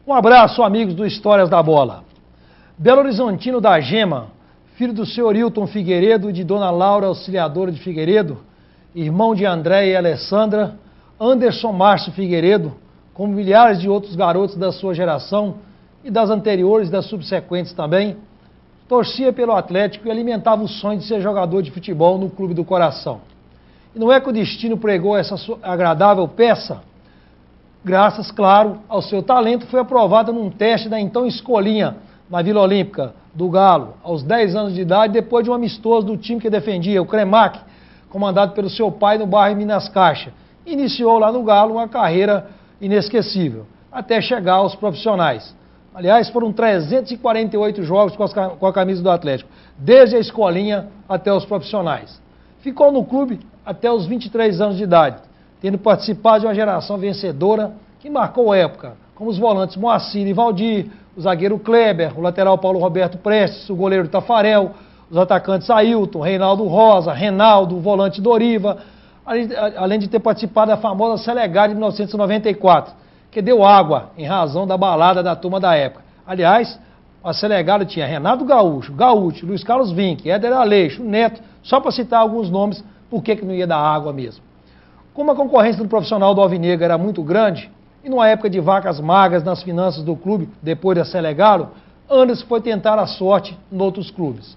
Um abraço, amigos do Histórias da Bola. Belo Horizontino da Gema, filho do senhor Hilton Figueiredo e de dona Laura Auxiliadora de Figueiredo, irmão de André e Alessandra, Anderson Márcio Figueiredo, como milhares de outros garotos da sua geração e das anteriores e das subsequentes também, torcia pelo Atlético e alimentava o sonho de ser jogador de futebol no clube do coração. E não é que o destino pregou essa agradável peça? Graças, claro, ao seu talento, foi aprovada num teste da então escolinha na Vila Olímpica do Galo, aos 10 anos de idade, depois de um amistoso do time que defendia, o Cremac, comandado pelo seu pai no bairro Minas Caixa. Iniciou lá no Galo uma carreira inesquecível, até chegar aos profissionais. Aliás, foram 348 jogos com a camisa do Atlético, desde a escolinha até os profissionais. Ficou no clube até os 23 anos de idade, tendo participado de uma geração vencedora que marcou época, como os volantes Moacir e Valdir, o zagueiro Kleber, o lateral Paulo Roberto Prestes, o goleiro Tafarel, os atacantes Ailton, Reinaldo Rosa, Renaldo, o volante Doriva, além de ter participado da famosa Selegade de 1994, que deu água em razão da balada da turma da época. Aliás, a Selegada tinha Renato Gaúcho, Luiz Carlos Vinck, Éder Aleixo, Neto, só para citar alguns nomes, por que não ia dar água mesmo. Como a concorrência do profissional do Alvinegro era muito grande, e numa época de vacas magras nas finanças do clube, depois da Selegalo, Anderson foi tentar a sorte em outros clubes.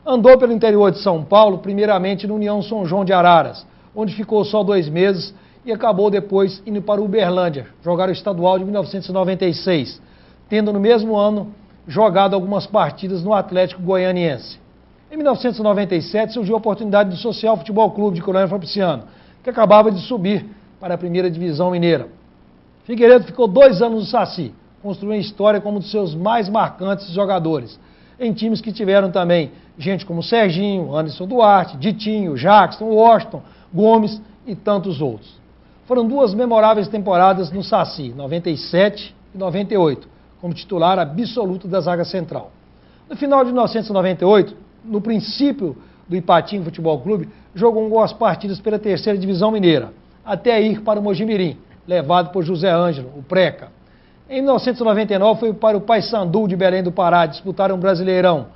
Andou pelo interior de São Paulo, primeiramente no União São João de Araras, onde ficou só 2 meses e acabou depois indo para o Uberlândia, jogar o estadual de 1996, tendo no mesmo ano jogado algumas partidas no Atlético Goianiense. Em 1997 surgiu a oportunidade do Social Futebol Clube de Coronel Fabriciano, que acabava de subir para a primeira divisão mineira. Figueiredo ficou 2 anos no Saci, construindo história como um dos seus mais marcantes jogadores, em times que tiveram também gente como Serginho, Anderson Duarte, Ditinho, Jackson, Washington, Gomes e tantos outros. Foram 2 memoráveis temporadas no Saci, 97 e 98, como titular absoluto da zaga central. No final de 1998, no princípio do Ipatinga Futebol Clube, jogou algumas partidas pela 3ª Divisão Mineira, até ir para o Mojimirim, levado por José Ângelo, o Preca. Em 1999 foi para o Paysandu de Belém do Pará disputar um Brasileirão.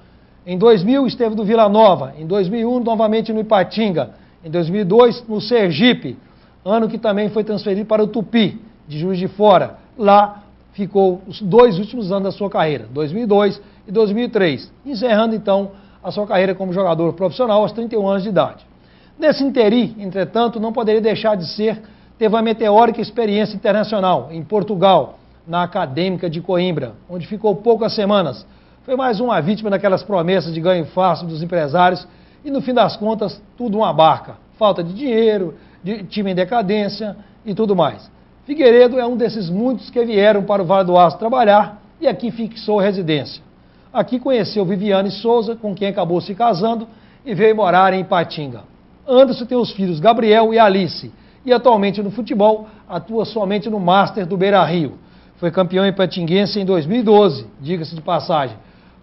Em 2000 esteve no Vila Nova, em 2001 novamente no Ipatinga, em 2002 no Sergipe, ano que também foi transferido para o Tupi, de Juiz de Fora. Lá ficou os 2 últimos anos da sua carreira, 2002 e 2003, encerrando então a sua carreira como jogador profissional aos 31 anos de idade. Nesse interim, entretanto, não poderia deixar de ser, teve uma meteórica experiência internacional em Portugal, na Acadêmica de Coimbra, onde ficou poucas semanas. Foi mais uma vítima daquelas promessas de ganho fácil dos empresários e, no fim das contas, tudo uma barca. Falta de dinheiro, de time em decadência e tudo mais. Figueiredo é um desses muitos que vieram para o Vale do Aço trabalhar e aqui fixou residência. Aqui conheceu Viviane Souza, com quem acabou se casando e veio morar em Ipatinga. Anderson tem os filhos Gabriel e Alice e atualmente no futebol atua somente no Master do Beira-Rio. Foi campeão ipatinguense em 2012, diga-se de passagem,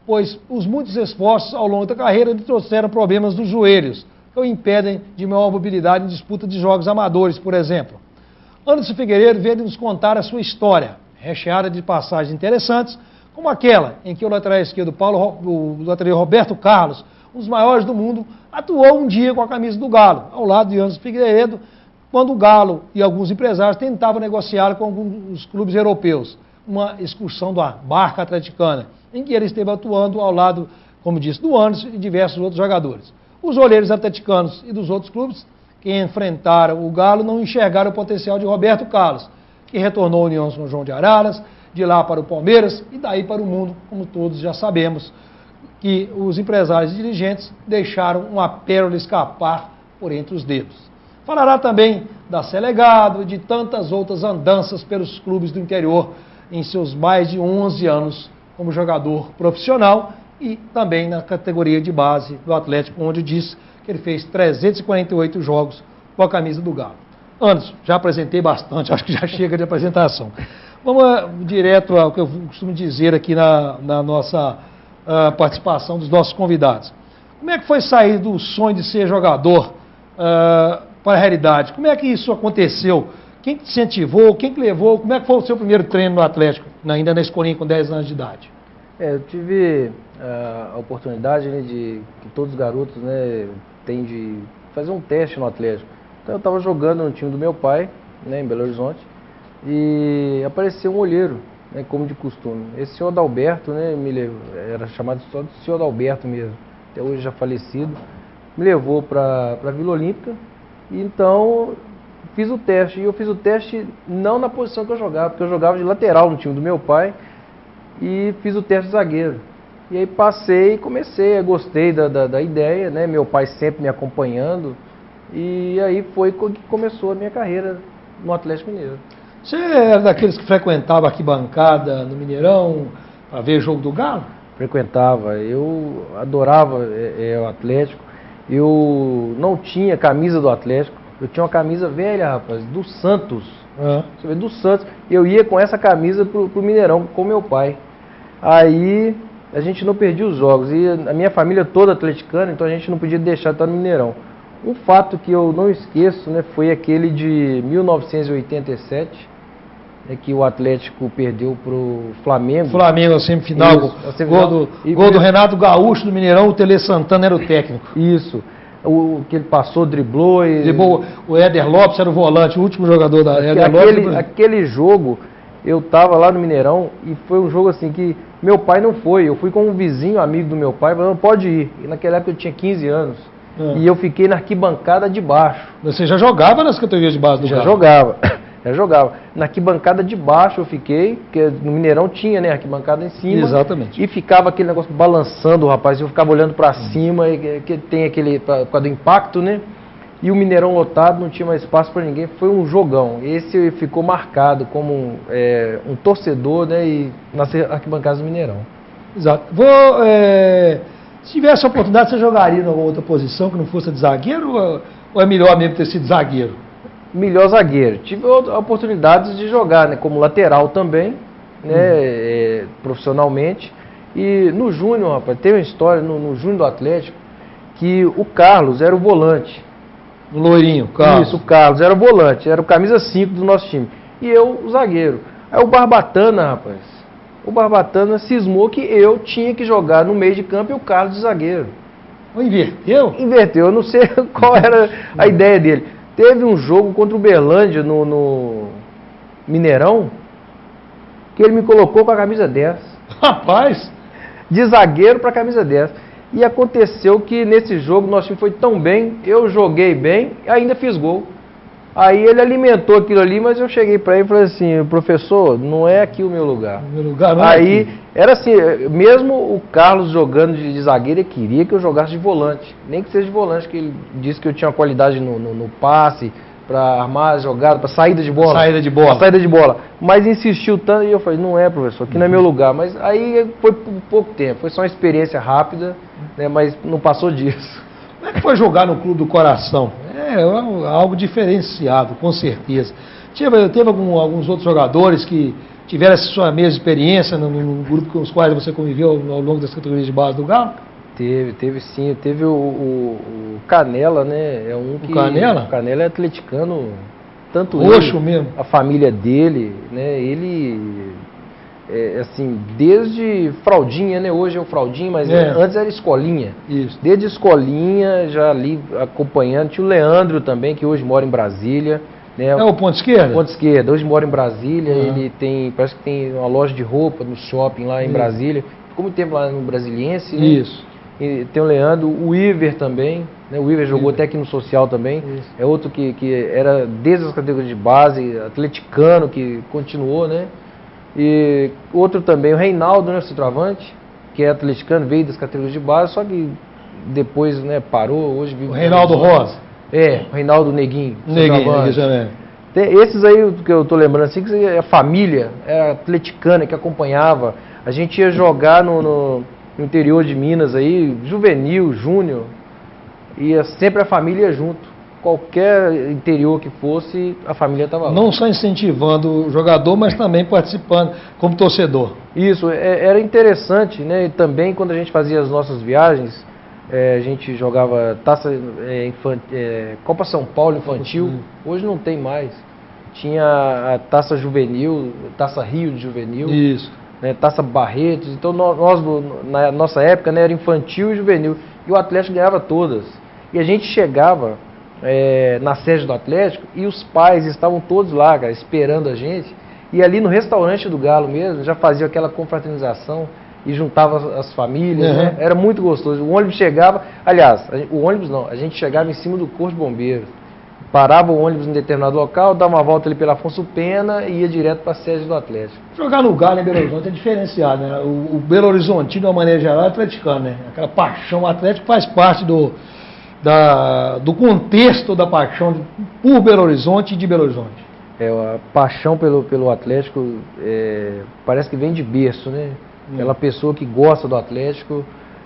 pois os muitos esforços ao longo da carreira lhe trouxeram problemas nos joelhos, que o impedem de maior mobilidade em disputa de jogos amadores, por exemplo. Anderson Figueiredo veio nos contar a sua história, recheada de passagens interessantes, como aquela em que o lateral esquerdo o lateral Roberto Carlos, um dos maiores do mundo, atuou um dia com a camisa do Galo, ao lado de Anderson Figueiredo, quando o Galo e alguns empresários tentavam negociar com alguns clubes europeus, uma excursão da barca atleticana, em que ele esteve atuando ao lado, como disse, do Anderson e diversos outros jogadores. Os olheiros atleticanos e dos outros clubes que enfrentaram o Galo não enxergaram o potencial de Roberto Carlos, que retornou à União São João de Araras, de lá para o Palmeiras e daí para o mundo, como todos já sabemos, que os empresários e dirigentes deixaram uma pérola escapar por entre os dedos. Falará também da Selegado e de tantas outras andanças pelos clubes do interior em seus mais de 11 anos como jogador profissional e também na categoria de base do Atlético, onde diz que ele fez 348 jogos com a camisa do Galo. Anderson, já apresentei bastante, acho que já chega de apresentação. Vamos direto ao que eu costumo dizer aqui na nossa participação dos nossos convidados. Como é que foi sair do sonho de ser jogador para a realidade? Como é que isso aconteceu? Quem te incentivou? Quem te levou? Como é que foi o seu primeiro treino no Atlético? ainda na escolinha com 10 anos de idade? Eu tive a oportunidade, né, de que todos os garotos, né, têm de fazer um teste no Atlético. Então eu estava jogando no time do meu pai, né, em Belo Horizonte, e apareceu um olheiro, né, como de costume. Esse senhor Adalberto, né, me levou, era chamado só de senhor Adalberto mesmo, até hoje já falecido, me levou para a Vila Olímpica, e então fiz o teste. E eu fiz o teste não na posição que eu jogava, porque eu jogava de lateral no time do meu pai, e fiz o teste de zagueiro. E aí passei e comecei, gostei da ideia, né, meu pai sempre me acompanhando, e aí foi que começou a minha carreira no Atlético Mineiro. Você era daqueles que frequentava a arquibancada no Mineirão para ver jogo do Galo? Frequentava, eu adorava o Atlético. Eu não tinha camisa do Atlético, eu tinha uma camisa velha, rapaz, do Santos. Você vê, do Santos. Eu ia com essa camisa pro Mineirão com meu pai. Aí a gente não perdia os jogos, e a minha família toda atleticana, então a gente não podia deixar de estar no Mineirão. Um fato que eu não esqueço, né, foi aquele de 1987, né, que o Atlético perdeu pro Flamengo. Flamengo, a semifinal. Isso, gol do Renato Gaúcho no Mineirão, o Tele Santana era o técnico. Isso. Que ele passou, driblou. O Éder Lopes era o volante, o último jogador da Éder Lopes. Aquele jogo, eu estava lá no Mineirão e foi um jogo assim que meu pai não foi. Eu fui com um vizinho, amigo do meu pai, falando, pode ir. E naquela época eu tinha 15 anos. E eu fiquei na arquibancada de baixo. Você já jogava nas categorias de base do Galo? Já jogava. Na arquibancada de baixo eu fiquei, porque no Mineirão tinha, né, arquibancada em cima. Exatamente. E ficava aquele negócio balançando, rapaz. Eu ficava olhando para cima, que tem aquele, por causa do impacto, né? E o Mineirão lotado, não tinha mais espaço para ninguém. Foi um jogão. Esse ficou marcado como um torcedor, né, e nas arquibancadas do Mineirão. Exato. Se tivesse a oportunidade, você jogaria em alguma outra posição que não fosse de zagueiro, ou é melhor mesmo ter sido zagueiro? Melhor zagueiro. Tive oportunidades de jogar, né, como lateral também, né, profissionalmente. E no Júnior, rapaz, tem uma história no Júnior do Atlético que o Carlos era o volante. O loirinho, Carlos. Isso, o Carlos era o volante, era o camisa 5 do nosso time. E eu, o zagueiro. Aí o Barbatana, rapaz, o Barbatana cismou que eu tinha que jogar no meio de campo e o Carlos de zagueiro. Inverteu? Inverteu, eu não sei qual era a ideia dele. Teve um jogo contra o Uberlândia no Mineirão, que ele me colocou com a camisa 10. Rapaz! De zagueiro para a camisa 10. E aconteceu que nesse jogo nosso time foi tão bem, eu joguei bem e ainda fiz gol. Aí ele alimentou aquilo ali, mas eu cheguei para ele e falei assim, professor, não é aqui o meu lugar. O meu lugar não aí, é aqui. Era assim, mesmo o Carlos jogando de zagueiro, ele queria que eu jogasse de volante. Nem que seja de volante, que ele disse que eu tinha qualidade no passe, para armar a jogada, para saída de bola. Saída de bola. Saída de bola. Mas insistiu tanto e eu falei, não é, professor, aqui não é meu lugar. Mas aí foi por pouco tempo, foi só uma experiência rápida, né, mas não passou disso. Como é que foi jogar no Clube do Coração? É algo diferenciado, com certeza. Teve alguns outros jogadores que tiveram essa sua mesma experiência no grupo com os quais você conviveu ao longo das categorias de base do Galo? Teve sim. Teve o Canela, né? O Canela? O Canela é atleticano, tanto roxo ele, mesmo. A família dele, né? Ele, assim, desde fraldinha, né? Hoje é o fraldinha, mas antes era escolinha. Isso. Desde escolinha, já ali acompanhando. Tinha o Leandro também, que hoje mora em Brasília. Né? É o ponto esquerda? Ponto esquerda. Hoje mora em Brasília. Ele parece que tem uma loja de roupa no shopping lá em Brasília. Ficou muito tempo lá no Brasiliense. Né? Isso. E tem o Leandro, o Iver também, né? O Iver jogou até aqui no Social também. Isso. É outro que era desde as categorias de base, atleticano, que continuou, né? E outro também, o Reinaldo, né, centroavante, que é atleticano, veio das categorias de base, só que depois, né, parou, hoje vive... O Reinaldo Rosa. O Reinaldo Neguinho. Neguinho também. Esses aí que eu tô lembrando assim, que é a família, é atleticana que acompanhava. A gente ia jogar no interior de Minas aí, juvenil, júnior, ia sempre a família junto. Qualquer interior que fosse, a família estava lá. Não só incentivando o jogador, mas também participando como torcedor. Isso, era interessante, né? E também quando a gente fazia as nossas viagens, a gente jogava Copa São Paulo infantil, hoje não tem mais. tinha a Taça Juvenil, Taça Rio de Juvenil. Isso. Né, Taça Barretos. Então nós, na nossa época, né, era infantil e juvenil. E o Atlético ganhava todas. E a gente chegava na sede do Atlético e os pais estavam todos lá, cara, esperando a gente. E ali no restaurante do Galo mesmo, já fazia aquela confraternização e juntava as famílias, né? Era muito gostoso. O ônibus chegava, aliás, o ônibus não, a gente chegava em cima do Corpo de Bombeiros. Parava o ônibus em determinado local, dava uma volta ali pela Afonso Pena e ia direto para a sede do Atlético. Jogar no Galo em Belo Horizonte é diferenciado, né? O Belo Horizontino, de uma maneira geral, é atleticano, né? Aquela paixão atlética faz parte do contexto da paixão por Belo Horizonte e de Belo Horizonte. A paixão pelo Atlético parece que vem de berço, né? Aquela pessoa que gosta do Atlético,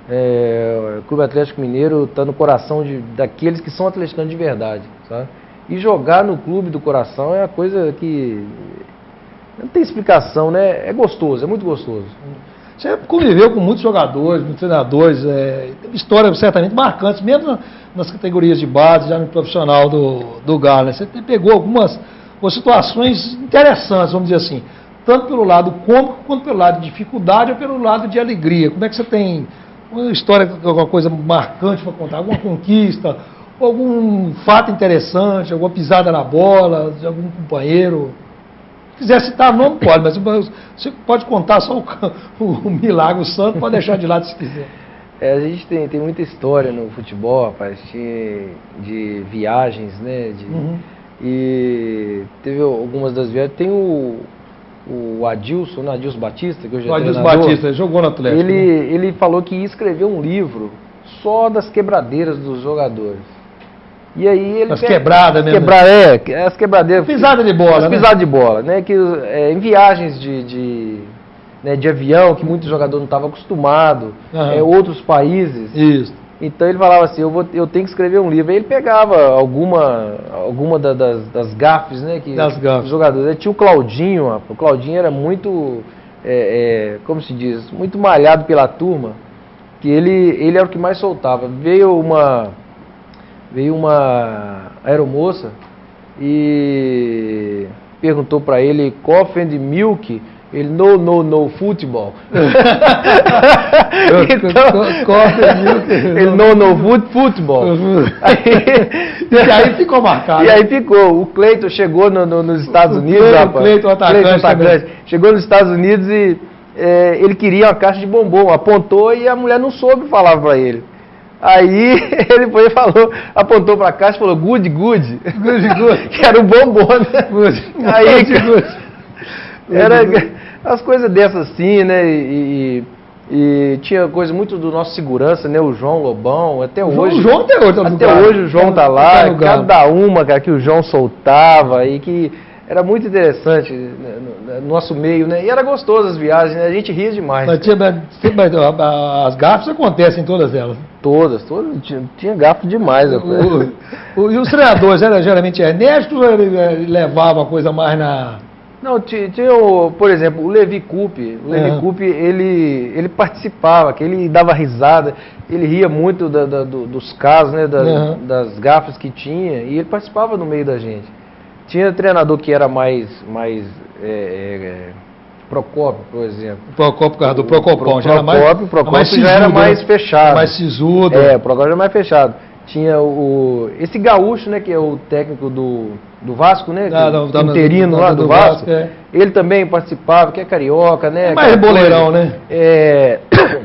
o Clube Atlético Mineiro está no coração daqueles que são atleticanos de verdade, sabe? E jogar no clube do coração é uma coisa que não tem explicação, né? É gostoso, é muito gostoso. Você conviveu com muitos jogadores, muitos treinadores, teve histórias certamente marcantes, mesmo nas categorias de base, já no profissional do Galo, né? Você pegou algumas situações interessantes, vamos dizer assim, tanto pelo lado cômico quanto pelo lado de dificuldade ou pelo lado de alegria. Como é que você tem uma história, alguma coisa marcante para contar, alguma conquista, algum fato interessante, alguma pisada na bola de algum companheiro? Se quiser citar nome, pode, mas você pode contar só o milagre, o santo, pode deixar de lado se quiser. A gente tem muita história no futebol, rapaz, de viagens, né? E teve algumas das viagens. Tem o Adilson, né? Adilson Batista, que hoje é Adilson treinador. Batista, ele jogou no Atlético. Ele falou que ia escrever um livro só das quebradeiras dos jogadores. E aí ele as quebradas mesmo. As quebradeiras. Pisada de bola, as pisadas de bola, né? Que, em viagens de avião, que muitos jogadores não estavam acostumados, outros países. Isso. Então ele falava assim, eu tenho que escrever um livro. Aí ele pegava alguma das gafes, né? Das gafes. Dos jogadores. Aí tinha o Claudinho, o Claudinho era muito, como se diz, muito malhado pela turma, que ele era o que mais soltava. Veio uma aeromoça e perguntou para ele, coffee and milk. Ele, no, futebol. Ele, no, futebol. E aí ficou marcado. E aí ficou. O Cleiton chegou nos Estados Unidos, rapaz. Cleiton, atacante. Chegou nos Estados Unidos e ele queria uma caixa de bombom. Apontou e a mulher não soube falar para ele. Aí ele foi e falou, apontou para a caixa e falou, good. Que era um bombom, né? Good. Era as coisas dessas assim, né? E tinha coisa muito do nosso segurança, né? O João Lobão, até hoje. O João até hoje o João tá lá, cada uma, cara, que o João soltava e que era muito interessante no nosso meio, né? E era gostoso as viagens, né? A gente ria demais. Mas as gafes acontecem todas elas. Todas. Tinha gafo demais. E os treinadores eram geralmente enérgicos ou ele levava a coisa mais na... Não, tinha, por exemplo, o Levi Coupe. O Levi Coupe, ele participava, que ele dava risada, ele ria muito dos casos, né, das gafas que tinha, e ele participava no meio da gente. Tinha treinador que era mais Procópio, por exemplo. Procópio, por causa do Procopão, já era mais fechado. Mais sisudo. O Procópio era mais fechado. Tinha esse Gaúcho, né, que é o técnico do Vasco, né, interino lá do Vasco. Ele também participava, que é carioca, né. É mais boleirão, né.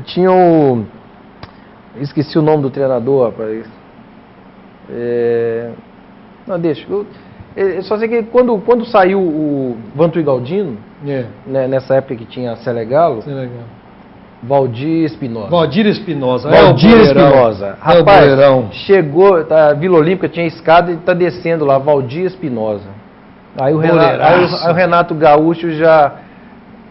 Tinha esqueci o nome do treinador, rapaz. Não, deixa. Eu só sei que quando saiu o Vantuí Galdino, né, nessa época que tinha a Selegalo, Valdir Espinosa. Rapaz, chegou, Vila Olímpica tinha escada e está descendo lá, Valdir Espinosa. Aí o Renato Gaúcho já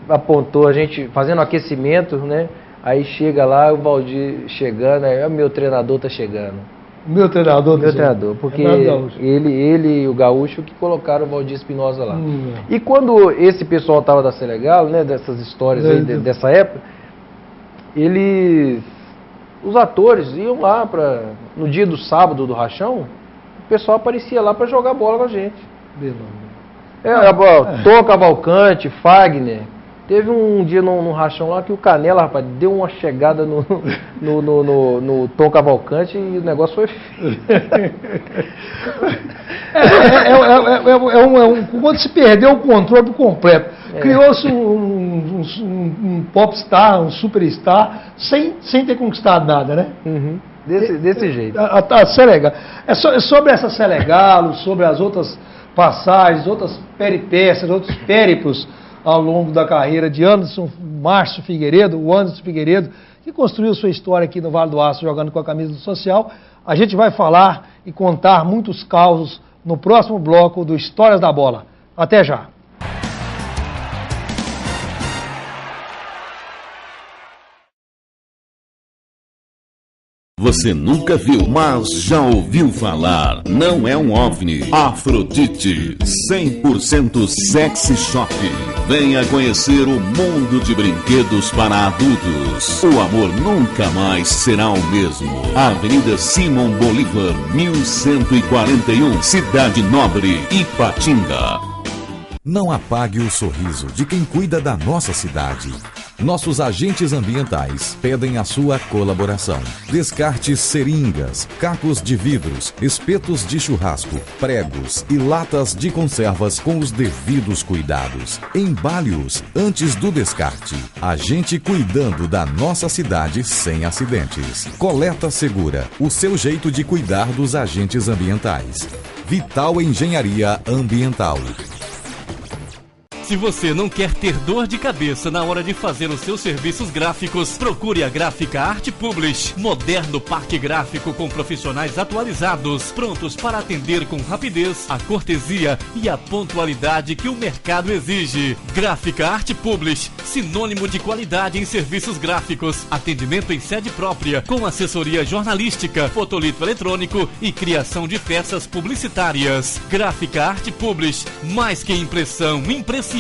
apontou, a gente fazendo aquecimento, né? Aí chega lá, o Valdir chegando, aí o meu treinador está chegando. Meu treinador, porque ele e o Gaúcho que colocaram o Valdir Espinosa lá. E quando esse pessoal estava da Senegal, né, dessas histórias aí, dessa época, os atores iam lá no dia do sábado do rachão, o pessoal aparecia lá para jogar bola com a gente. Tom Cavalcante, Fagner. Teve um dia no rachão lá que o Canela, rapaz, deu uma chegada no Tom Cavalcante e o negócio foi... Quando se perdeu o controle por completo. Criou-se um popstar, um superstar, sem ter conquistado nada, né? Uhum. Desse jeito. A Senegal. Sobre essa Senegal, sobre as outras passagens, outras peripécias, outros périplos ao longo da carreira de Anderson Márcio Figueiredo, o Anderson Figueiredo, que construiu sua história aqui no Vale do Aço jogando com a camisa do Social. A gente vai falar e contar muitos causos no próximo bloco do Histórias da Bola. Até já! Você nunca viu, mas já ouviu falar. Não é um OVNI. Afrodite, 100% sexy shop. Venha conhecer o mundo de brinquedos para adultos. O amor nunca mais será o mesmo. Avenida Simão Bolívar, 1141, Cidade Nobre, Ipatinga. Não apague o sorriso de quem cuida da nossa cidade. Nossos agentes ambientais pedem a sua colaboração. Descarte seringas, cacos de vidros, espetos de churrasco, pregos e latas de conservas com os devidos cuidados. Embale-os antes do descarte. A gente cuidando da nossa cidade sem acidentes. Coleta Segura, o seu jeito de cuidar dos agentes ambientais. Vital Engenharia Ambiental. Se você não quer ter dor de cabeça na hora de fazer os seus serviços gráficos, procure a Gráfica Arte Publish. Moderno parque gráfico com profissionais atualizados, prontos para atender com rapidez, a cortesia e a pontualidade que o mercado exige. Gráfica Arte Publish, sinônimo de qualidade em serviços gráficos. Atendimento em sede própria, com assessoria jornalística, fotolito eletrônico e criação de peças publicitárias. Gráfica Arte Publish, mais que impressão, impressiona.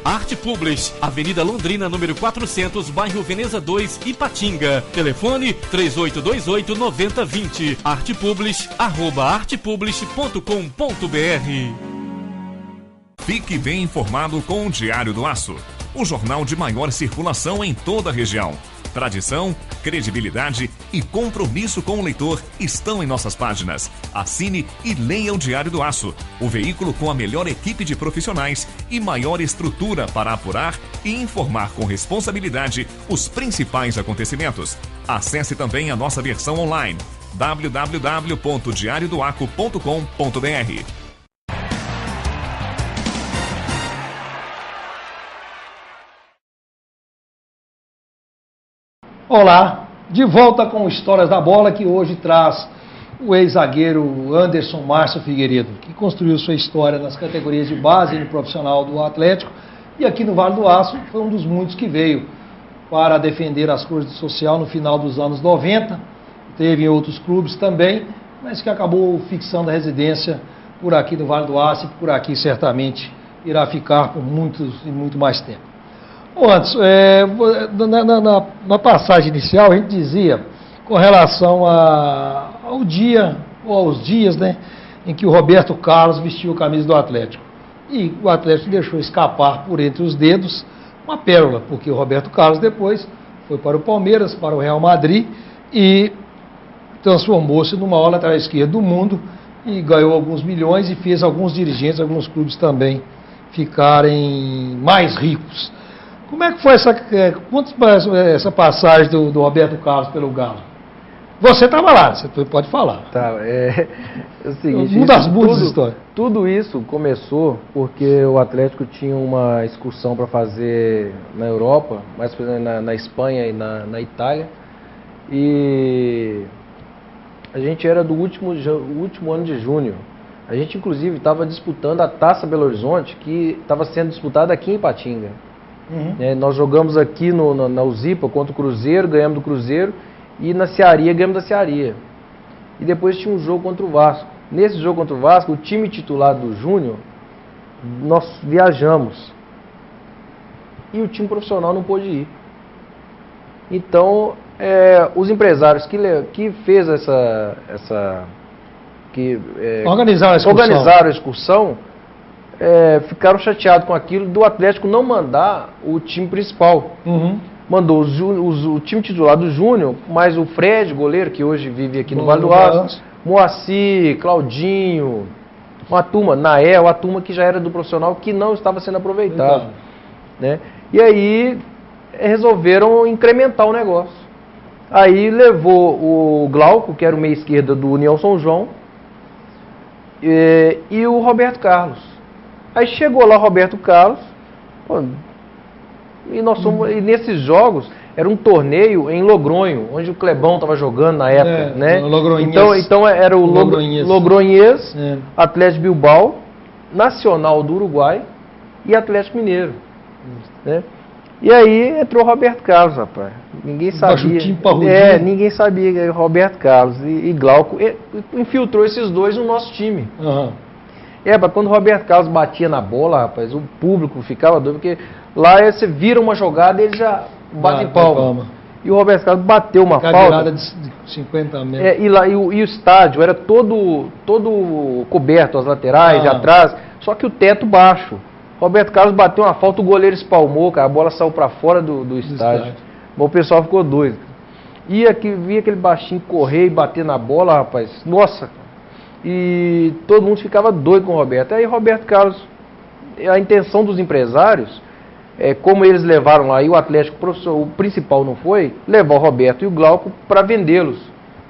Arte Publish, Avenida Londrina, número 400, bairro Veneza 2, Ipatinga. Telefone 3828-9020. artepublish@artepublish.com.br. Fique bem informado com o Diário do Aço, o jornal de maior circulação em toda a região. Tradição, credibilidade e compromisso com o leitor estão em nossas páginas. Assine e leia o Diário do Aço, o veículo com a melhor equipe de profissionais e maior estrutura para apurar e informar com responsabilidade os principais acontecimentos. Acesse também a nossa versão online, www.diariodoaco.com.br. Olá, de volta com Histórias da Bola, que hoje traz o ex-zagueiro Anderson Márcio Figueiredo, que construiu sua história nas categorias de base e no profissional do Atlético, e aqui no Vale do Aço foi um dos muitos que veio para defender as cores do Social no final dos anos 90, teve em outros clubes também, mas que acabou fixando a residência por aqui no Vale do Aço e por aqui certamente irá ficar por muito mais tempo. Antes, na passagem inicial, a gente dizia com relação ao dia, ou aos dias, né, em que o Roberto Carlos vestiu a camisa do Atlético. E o Atlético deixou escapar por entre os dedos uma pérola, porque o Roberto Carlos depois foi para o Palmeiras, para o Real Madrid e transformou-se numa maior lateral esquerda do mundo e ganhou alguns milhões e fez alguns dirigentes, alguns clubes também ficarem mais ricos. Como é que foi essa passagem do Roberto Carlos pelo Galo? Você estava lá, você pode falar. Tá, é o seguinte, tudo isso começou porque o Atlético tinha uma excursão para fazer na Europa, mais na Espanha e na Itália, e a gente era do último ano de junho. A gente inclusive estava disputando a Taça Belo Horizonte, que estava sendo disputada aqui em Ipatinga. Uhum. Nós jogamos aqui na Uzipa contra o Cruzeiro, ganhamos do Cruzeiro, e na Cearia ganhamos da Cearia. E depois tinha um jogo contra o Vasco. Nesse jogo contra o Vasco, o time titular do Júnior, nós viajamos. E o time profissional não pôde ir. Então, os empresários que fez organizaram a excursão, ficaram chateados com aquilo do Atlético não mandar o time principal. Mandou o time titular do Júnior, mais o Fred, goleiro, que hoje vive aqui no Vale do Aço, Moacir, Claudinho, uma turma, Nael, a turma que já era do profissional, que não estava sendo aproveitado. Né? E aí resolveram incrementar o negócio. Aí levou o Glauco, que era o meia esquerda do União São João, e o Roberto Carlos. Aí chegou lá o Roberto Carlos, e nesses jogos era um torneio em Logronho, onde o Clebão estava jogando na época, né? Então era o Logronhês, Atlético Bilbao, Nacional do Uruguai e Atlético Mineiro. Né? E aí entrou o Roberto Carlos, rapaz. Ninguém sabia. Ninguém sabia que era o Roberto Carlos e Glauco infiltrou esses dois no nosso time. Quando o Roberto Carlos batia na bola, rapaz, o público ficava doido, porque lá você vira uma jogada e ele já bate em palma. E o Roberto Carlos bateu uma falta. De 50 metros. E o estádio era todo coberto, as laterais e atrás, só que o teto baixo. Roberto Carlos bateu uma falta, o goleiro espalmou, cara, a bola saiu para fora do estádio. Bom, o pessoal ficou doido. Via aquele baixinho correr e bater na bola, rapaz, nossa. E todo mundo ficava doido com o Roberto. Aí Roberto Carlos, a intenção dos empresários, como eles levaram lá, e o Atlético, o principal não foi, levar o Roberto e o Glauco para vendê-los.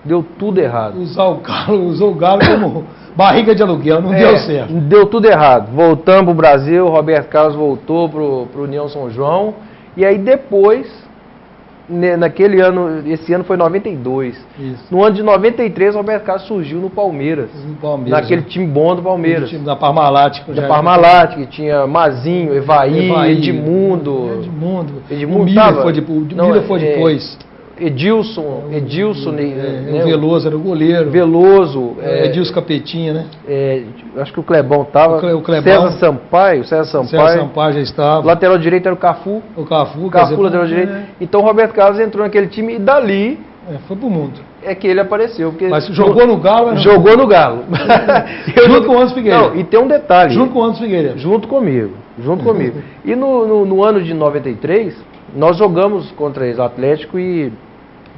Deu tudo errado. Usou o Galo como barriga de aluguel, não deu certo. Deu tudo errado. Voltamos para o Brasil, o Roberto Carlos voltou para o União São João. E aí depois, naquele ano, esse ano foi 92. Isso. No ano de 93, o Roberto Carlos surgiu no Palmeiras. Naquele time bom do Palmeiras. O time da Parmalat. Que tinha Mazinho, Evaí, Edmundo. O Miller foi depois. Edilson, o Veloso era o goleiro. Edilson Capetinha, né? Acho que o Clebão estava. César Sampaio já estava. Lateral direito era o Cafu. Lateral direito. Então o Roberto Carlos entrou naquele time e dali foi pro mundo. É que ele apareceu. Mas jogou no Galo? Jogou no Galo. Junto com o Anderson Figueiredo. Não, e tem um detalhe. Junto com o Anderson Figueiredo. Junto comigo. E no ano de 93, nós jogamos contra eles, Atlético e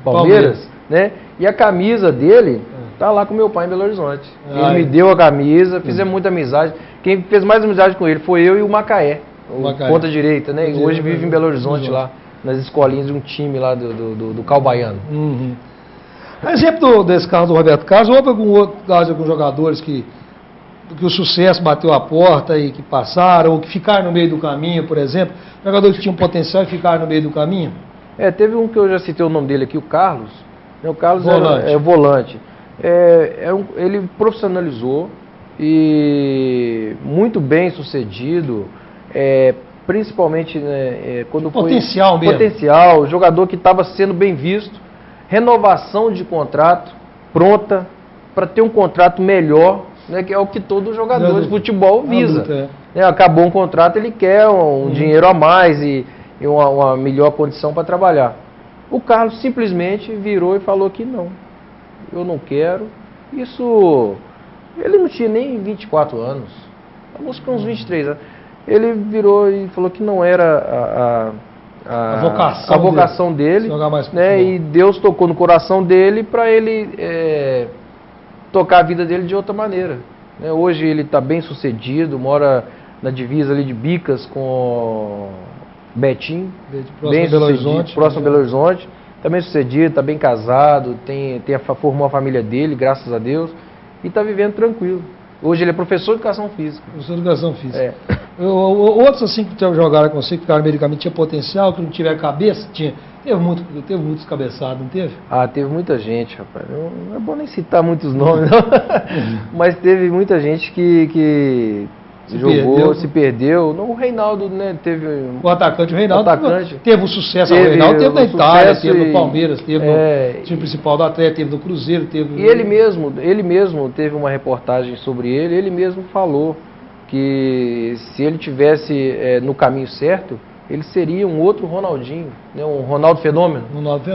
Palmeiras, né? E a camisa dele tá lá com meu pai em Belo Horizonte. Ele me deu a camisa, fizemos muita amizade. Quem fez mais amizade com ele foi eu e o Macaé, ponta direita, né? E hoje vive em Belo Horizonte lá, nas escolinhas de um time lá do Calbaiano. Exemplo desse caso do Roberto Carlos, houve algum outro caso de alguns jogadores que o sucesso bateu a porta e que passaram, ou que ficaram no meio do caminho, por exemplo, jogadores que tinham potencial e ficaram no meio do caminho? Teve um que eu já citei o nome dele aqui, o Carlos. O Carlos volante. É volante. Ele profissionalizou e muito bem sucedido, principalmente quando potencial foi... Potencial, jogador que estava sendo bem visto, renovação de contrato, pronta para ter um contrato melhor, né, que é o que todo jogador de futebol visa. Acabou um contrato, ele quer um dinheiro a mais e uma melhor condição para trabalhar. O Carlos simplesmente virou e falou que não, eu não quero. Isso, ele não tinha nem 24 anos, acho que uns 23 anos. Ele virou e falou que não era a vocação dele, né, e Deus tocou no coração dele para ele tocar a vida dele de outra maneira. Hoje ele está bem sucedido, mora na divisa ali de Bicas com Betim, próximo a Belo Horizonte, está bem sucedido, está bem casado, formou a família dele, graças a Deus, e está vivendo tranquilo. Hoje ele é professor de educação física. Outros assim que jogaram com você, que ficaram no meio do caminho, tinha potencial, que não tiver cabeça, teve muito descabeçado, não teve? Teve muita gente, rapaz. Não é bom nem citar muitos nomes, não. Mas teve muita gente que se perdeu. O Reinaldo, né, teve... O atacante, teve um sucesso. O Reinaldo teve na Itália, teve no Palmeiras, teve no time principal do Atlético, teve no Cruzeiro, teve... E ele mesmo teve uma reportagem sobre ele mesmo falou que se ele tivesse no caminho certo, ele seria um outro Ronaldinho, né, um Ronaldo Fenômeno,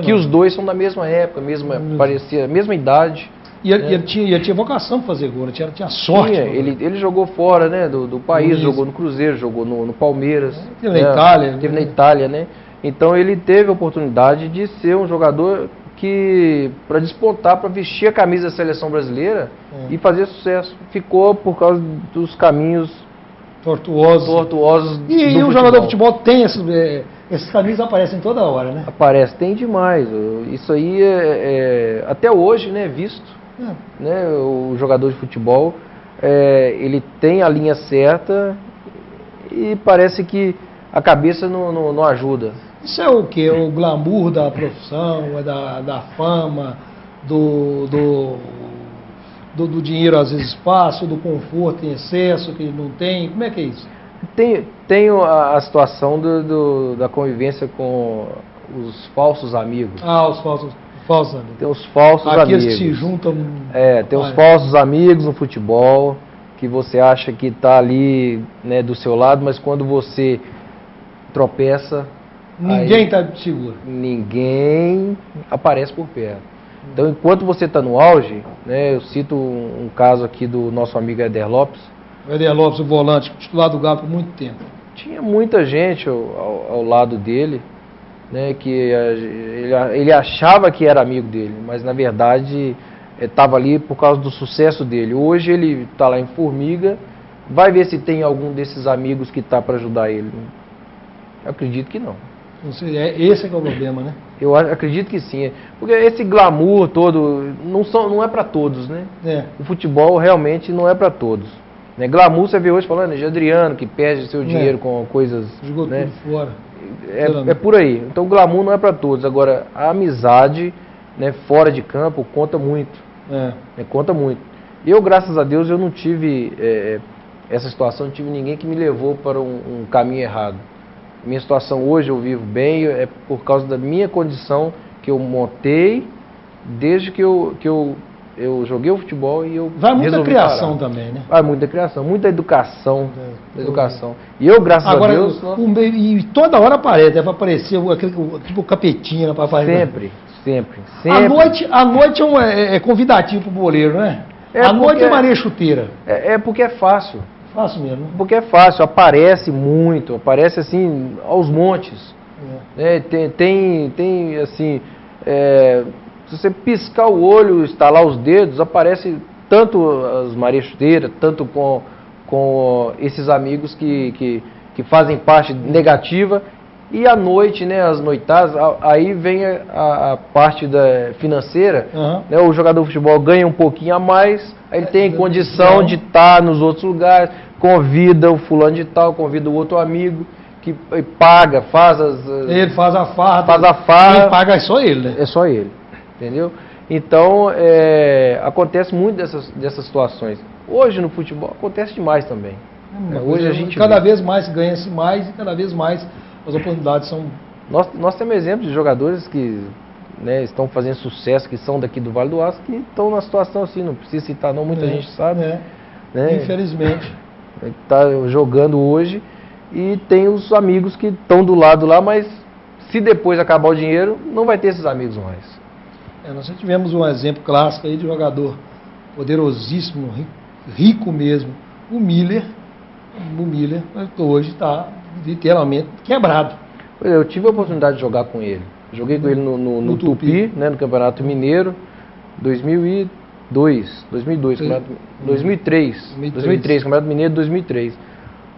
que os dois são da mesma época, mesma idade, E ele tinha vocação para fazer gol, né? Tinha sorte. Ele jogou fora, né, do país, jogou no Cruzeiro, jogou no Palmeiras. Teve na Itália. Teve na Itália, né? Então ele teve a oportunidade de ser um jogador que, para despontar, para vestir a camisa da seleção brasileira e fazer sucesso. Ficou por causa dos caminhos tortuosos e o jogador de futebol tem esses caminhos, aparecem toda hora, né? Aparece, tem demais. Isso aí até hoje, né, visto. Né, o jogador de futebol, ele tem a linha certa e parece que a cabeça não ajuda. Isso é o quê? O glamour da profissão, da fama, do dinheiro às vezes fácil, do conforto em excesso que não tem? Como é que é isso? Tem a situação da convivência com os falsos amigos. Os falsos amigos. Tem os falsos Aqueles amigos. que se juntam. Tem os falsos amigos no futebol, que você acha que está ali, né, do seu lado, mas quando você tropeça... Ninguém está seguro. Ninguém aparece por perto. Então, enquanto você está no auge, né, eu cito um caso aqui do nosso amigo Éder Lopes. O Éder Lopes, o volante, titular do Galo por muito tempo. Tinha muita gente ao lado dele, né, que ele achava que era amigo dele, mas na verdade estava ali por causa do sucesso dele. Hoje ele está lá em Formiga, vai ver se tem algum desses amigos que está para ajudar ele. Eu acredito que não. Esse é que é o problema, né? Eu acredito que sim, porque esse glamour todo não é para todos, né? O futebol realmente não é para todos. Né? Glamour, você vê hoje falando de Adriano, que perde seu dinheiro com coisas... Jogou tudo fora. É por aí. Então o glamour não é para todos. Agora, a amizade, né, fora de campo conta muito. Conta muito. Eu, graças a Deus, eu não tive essa situação, não tive ninguém que me levou para um caminho errado. Minha situação hoje, eu vivo bem, é por causa da minha condição que eu montei desde que eu joguei o futebol e eu vai muita criação parar. Também, né? Vai muita criação, muita educação. Educação. E eu, graças a Deus... E toda hora aparece, vai aparecer aquele tipo capetinha para fazer. Sempre. A noite é convidativo para o boleiro, né? A noite é Maria Chuteira. Porque é fácil. Fácil mesmo. Porque é fácil, aparece muito, aparece assim aos montes. Tem assim, se você piscar o olho, estalar os dedos, aparece tanto as Maria Chuteira, tanto com esses amigos que fazem parte negativa. E à noite, né, as noitadas, aí vem a parte financeira, né, o jogador de futebol ganha um pouquinho a mais, aí ele tem condição de estar nos outros lugares, convida o fulano de tal, convida o outro amigo, que paga, ele faz a farra. Quem paga é só ele, né? É só ele, entendeu? Então, acontece muito dessas situações. Hoje no futebol acontece demais também. Hoje a gente cada vez mais ganha-se mais e cada vez mais as oportunidades são... Nós temos exemplos de jogadores que, né, estão fazendo sucesso, que são daqui do Vale do Aço, que estão na situação assim, não precisa citar não, muita gente sabe. Né? Infelizmente. Está jogando hoje e tem os amigos que estão do lado lá, mas se depois acabar o dinheiro, não vai ter esses amigos mais. Nós já tivemos um exemplo clássico aí de jogador poderosíssimo, rico mesmo, o Miller hoje está literalmente quebrado. Eu tive a oportunidade de jogar com ele. Joguei com ele no Tupi, né, no Campeonato Mineiro, 2003, Campeonato Mineiro 2003.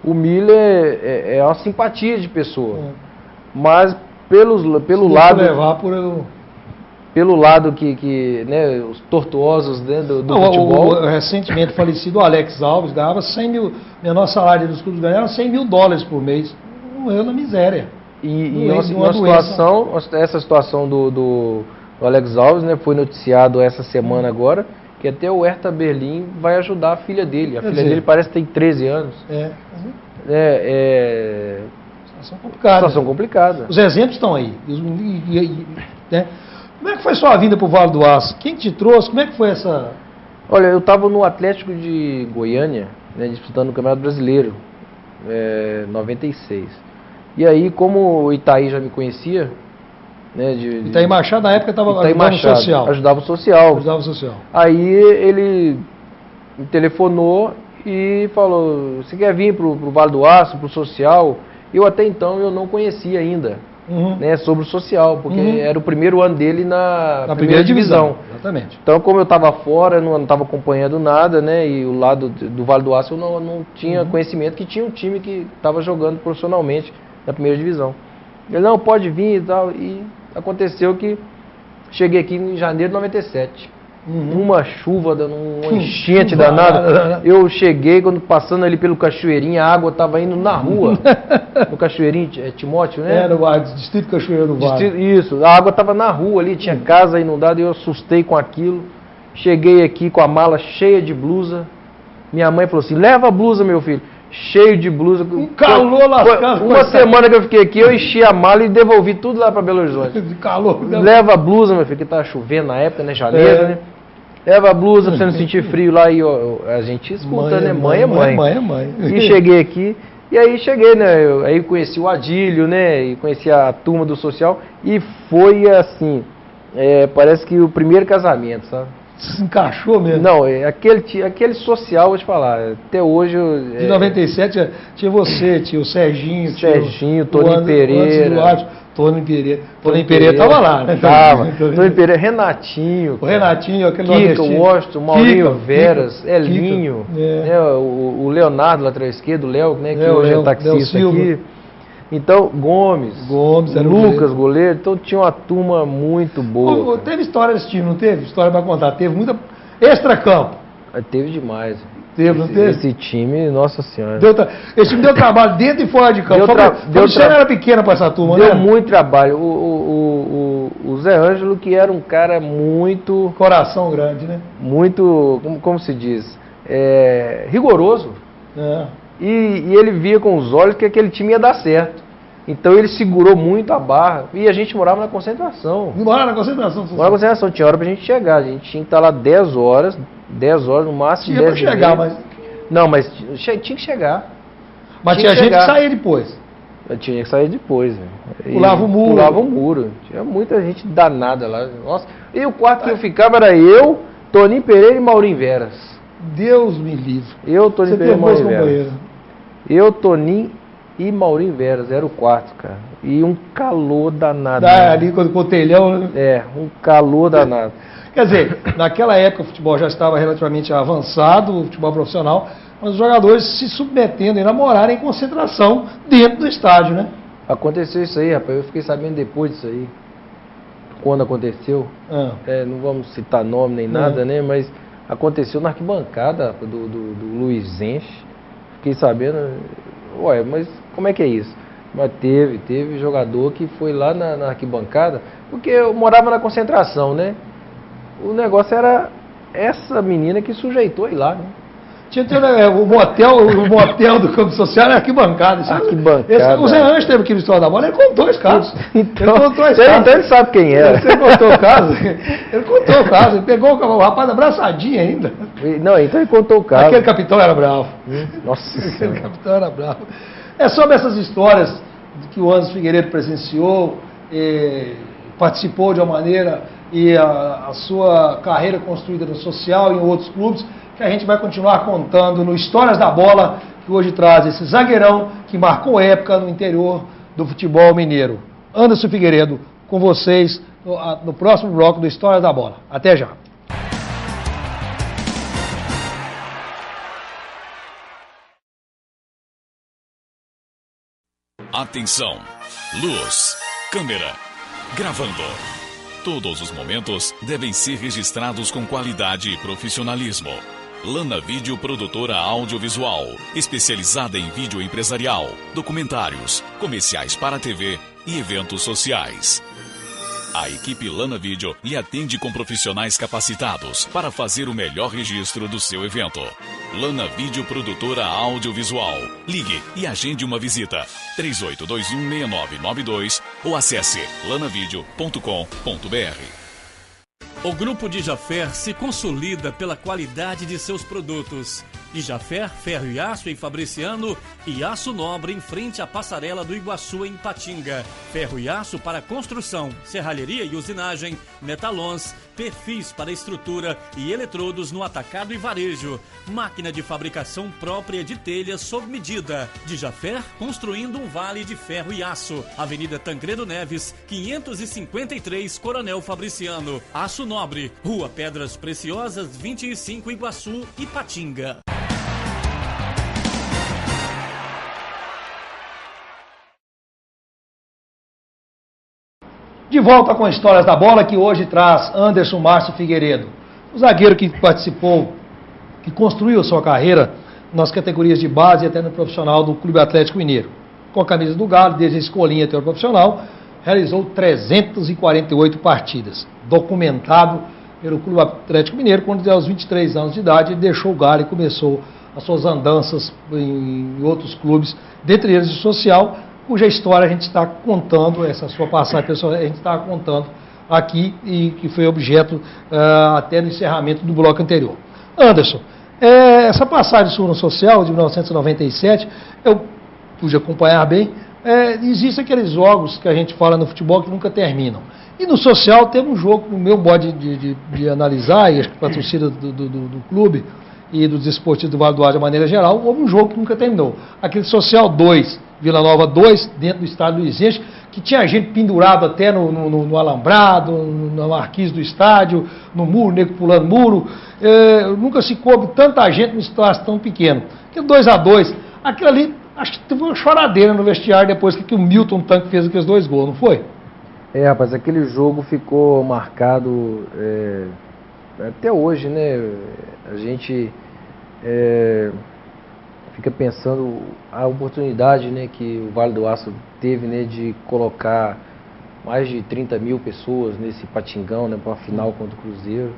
O Miller é uma simpatia de pessoa, mas pelo lado que né, os tortuosos, né, do futebol. O recentemente falecido Alex Alves ganhava 100 mil, menor salário dos clubes ganhava $100.000 por mês. Morreu na miséria. E essa situação do Alex Alves, né, foi noticiado essa semana agora, que até o Hertha Berlim vai ajudar a filha dele. A filha dele parece que tem 13 anos. Situação complicada. Os exemplos estão aí. Né? Como é que foi sua vinda para o Vale do Aço? Quem te trouxe? Como é que foi essa... Olha, eu estava no Atlético de Goiânia, né, disputando o Campeonato Brasileiro, 96. E aí, como o Itaí já me conhecia, Né, Itaí Machado, na época, estava ajudando o social. Ajudava o social. Ajudava o social. Aí ele me telefonou e falou, você quer vir pro Vale do Aço, pro social? Eu até então eu não conhecia ainda, né, sobre o social, porque era o primeiro ano dele na primeira divisão. Exatamente. Então, como eu estava fora, não estava acompanhando nada, né, e o lado do Vale do Aço eu não tinha conhecimento que tinha um time que estava jogando profissionalmente na primeira divisão. Ele, não, pode vir e tal, e aconteceu que cheguei aqui em janeiro de 97. Uma chuva, uma enchente danada. Eu cheguei, quando passando ali pelo Cachoeirinho, a água estava indo na rua. No Cachoeirinho, Timóteo, né? No Distrito Cachoeira do Vale. Isso, a água estava na rua ali, tinha casa inundada e eu assustei com aquilo. Cheguei aqui com a mala cheia de blusa. Minha mãe falou assim, leva a blusa, meu filho. Cheio de blusa. Um calor lascado. Uma semana que eu fiquei aqui, eu enchi a mala e devolvi tudo lá para Belo Horizonte. De calor. Leva a blusa, meu filho, que estava chovendo na época, né? Janeiro, né? Leva a blusa pra você não sentir frio lá e a gente escuta, né? Mãe é mãe. Mãe é mãe. E cheguei aqui, e aí cheguei, né? Aí conheci o Adílio, né? E conheci a turma do social e foi assim, parece que o primeiro casamento, sabe? Se encaixou mesmo? Não, aquele social, vou te falar, até hoje... De 97 tinha você, tinha o Serginho, Toninho Pereira. Toninho Pereira estava lá, né? Toninho Pereira, Renatinho. O Renatinho, aquele Kika, Washington, Maurinho Veras, Elinho, né, o Leonardo, lateral esquerdo, o Léo, né, que hoje é taxista aqui. Então, Gomes era Lucas, goleiro. Então tinha uma turma muito boa. Teve história desse time, não teve? História para contar. Teve muita extra-campo. Teve demais. Não teve? Esse time, nossa senhora. Esse time deu trabalho dentro e fora de campo. Você era pequena para essa turma, né? Deu muito trabalho. O Zé Ângelo, que era um cara muito... Coração grande, né? Muito, como se diz, rigoroso. E ele via com os olhos que aquele time ia dar certo. Então ele segurou muito a barra. E a gente morava na concentração. Morava na concentração? Morava na concentração, tinha hora pra gente chegar. A gente tinha que estar lá 10 horas no máximo. Tinha 10 pra chegar, mas... Não, mas tinha que chegar. Mas tinha gente que saía depois. Tinha que sair depois. Pulava o muro. Pulava o muro. Tinha muita gente danada lá. Nossa. E o quarto que eu ficava era eu, Toninho Pereira e Maurinho Veras. Deus me livre. Eu, Toninho Pereira e Maurinho Veras. Eu, Toninho e Maurinho Veras, era o quarto, cara. E um calor danado. Ali com o telhão, né? Um calor danado. Quer dizer, naquela época o futebol já estava relativamente avançado, o futebol profissional, mas os jogadores se submetendo e namorarem em concentração dentro do estádio, né? Aconteceu isso aí, rapaz. Eu fiquei sabendo depois disso aí. Quando aconteceu. Não vamos citar nome nem nada, né? Mas aconteceu na arquibancada do Luizense. Fiquei sabendo, mas como é que é isso? Mas teve jogador que foi lá na arquibancada, porque eu morava na concentração, né? O negócio era essa menina que sujeitou a ir lá, né? Tinha o motel do campo social era arquibancada. O Zé Anjo teve aqui no História da Bola, ele contou esse caso. Então ele sabe quem era. Você contou o caso? Ele contou o caso, ele pegou o rapaz abraçadinho ainda. Não, então ele contou o caso. Aquele capitão era bravo. Nossa. Aquele capitão era bravo. É sobre essas histórias que o Anderson Figueiredo presenciou, participou de uma maneira e a sua carreira construída no social e em outros clubes, que a gente vai continuar contando no Histórias da Bola, que hoje traz esse zagueirão que marcou época no interior do futebol mineiro. Anderson Figueiredo, com vocês no próximo bloco do Histórias da Bola. Até já. Atenção, luz, câmera, gravando. Todos os momentos devem ser registrados com qualidade e profissionalismo. Lana Vídeo Produtora Audiovisual, especializada em vídeo empresarial, documentários, comerciais para TV e eventos sociais. A equipe Lana Vídeo lhe atende com profissionais capacitados para fazer o melhor registro do seu evento. Lana Vídeo Produtora Audiovisual. Ligue e agende uma visita. 38216992 ou acesse lanavideo.com.br. O Grupo de Jaffer se consolida pela qualidade de seus produtos. De Jafé, Ferro e Aço em Fabriciano e Aço Nobre em frente à passarela do Iguaçu em Patinga. Ferro e aço para construção, serralheria e usinagem, metalons, perfis para estrutura e eletrodos no atacado e varejo. Máquina de fabricação própria de telhas sob medida. De Jafé, construindo um vale de ferro e aço. Avenida Tancredo Neves, 553, Coronel Fabriciano. Aço Nobre, Rua Pedras Preciosas, 25, Iguaçu e Patinga. De volta com Histórias da Bola, que hoje traz Anderson Márcio Figueiredo, o zagueiro que participou, que construiu sua carreira nas categorias de base e até no profissional do Clube Atlético Mineiro. Com a camisa do Galo, desde a escolinha até o profissional, realizou 348 partidas, documentado pelo Clube Atlético Mineiro, quando aos 23 anos de idade ele deixou o Galo e começou as suas andanças em outros clubes, dentre eles o Social, cuja história a gente está contando, essa sua passagem pessoal, a gente está contando aqui e que foi objeto até no encerramento do bloco anterior. Anderson, essa passagem sua no Social de 1997, eu pude acompanhar bem, existem aqueles jogos que a gente fala no futebol que nunca terminam. E no Social teve um jogo, no meu modo de analisar, e acho que para a torcida do clube e dos esportivos do Vale do Aço de maneira geral, houve um jogo que nunca terminou. Aquele Social 2, Vila Nova 2, dentro do estádio Luiz Henrique, que tinha gente pendurado até no alambrado, na marquise do estádio, no muro, nego pulando muro. Nunca se coube tanta gente num espaço tão pequeno. Aquele 2-2, aquilo ali, acho que teve uma choradeira no vestiário depois que o Milton Tanque fez aqueles 2 gols, não foi? Rapaz, aquele jogo ficou marcado até hoje, né? A gente fica pensando a oportunidade, né, que o Vale do Aço teve, né, de colocar mais de 30 mil pessoas nesse Patingão, né, para a final contra o Cruzeiro.